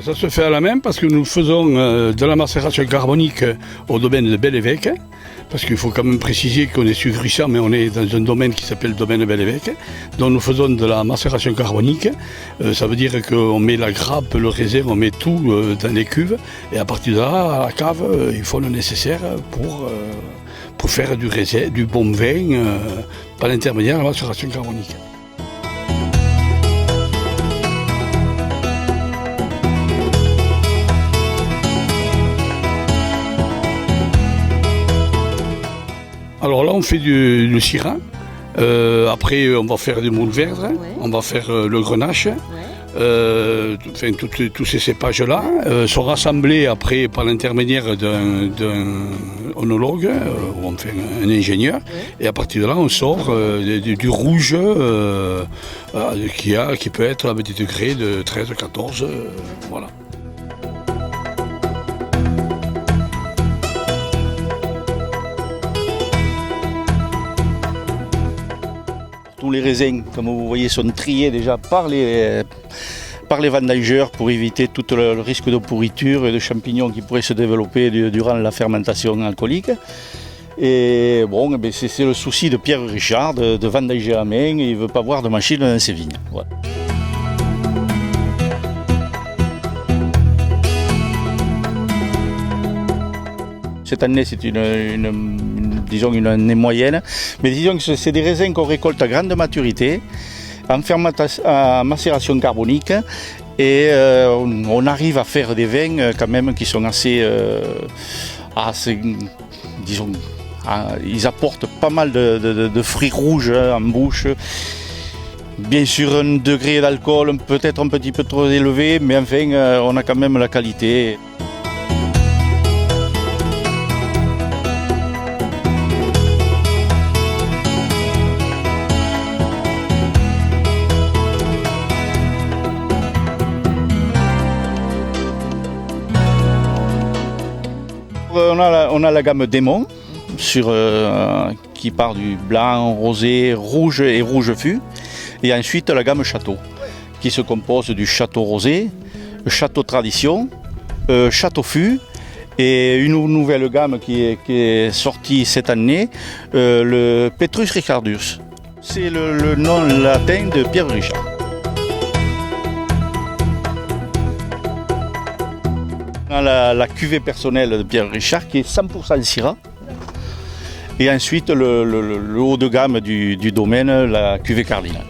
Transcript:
Ça se fait à la main parce que nous faisons de la macération carbonique au domaine de Bel-Évêque. Parce qu'il faut quand même préciser qu'on est sur Gruissant, mais on est dans un domaine qui s'appelle le domaine de Bel-Évêque. Donc nous faisons de la macération carbonique. Ça veut dire qu'on met la grappe, le raisin, on met tout dans les cuves. Et à partir de là, à la cave, il faut le nécessaire pour faire du raisin, du bon vin, par l'intermédiaire de la macération carbonique. Alors là, on fait du syrah. Après, on va faire du moulverdre, on va faire le grenache. Tous ces cépages-là sont rassemblés après par l'intermédiaire d'un onologue, ou enfin un ingénieur. Et à partir de là, on sort du rouge qui peut être à petit degré de 13-14. Voilà. Tous les raisins, comme vous voyez, sont triés déjà par les vendangeurs pour éviter tout le risque de pourriture et de champignons qui pourraient se développer durant la fermentation alcoolique. Et bon, c'est le souci de Pierre Richard de vendanger à main, il ne veut pas voir de machine dans ses vignes. Voilà. Cette année, c'est une année moyenne, mais disons que c'est des raisins qu'on récolte à grande maturité, en macération carbonique, et on arrive à faire des vins quand même qui sont assez disons, ils apportent pas mal de fruits rouges en bouche. Bien sûr, un degré d'alcool peut-être un petit peu trop élevé, mais enfin, on a quand même la qualité. On a la gamme Démon qui part du blanc, rosé, rouge et rouge fût. Et ensuite la gamme Château qui se compose du Château rosé, Château tradition, Château fût et une nouvelle gamme qui est sortie cette année, le Petrus Ricardus. C'est le nom latin de Pierre Richard. On a la cuvée personnelle de Pierre Richard qui est 100% Syrah. Et ensuite le haut de gamme du domaine, la cuvée cardinale.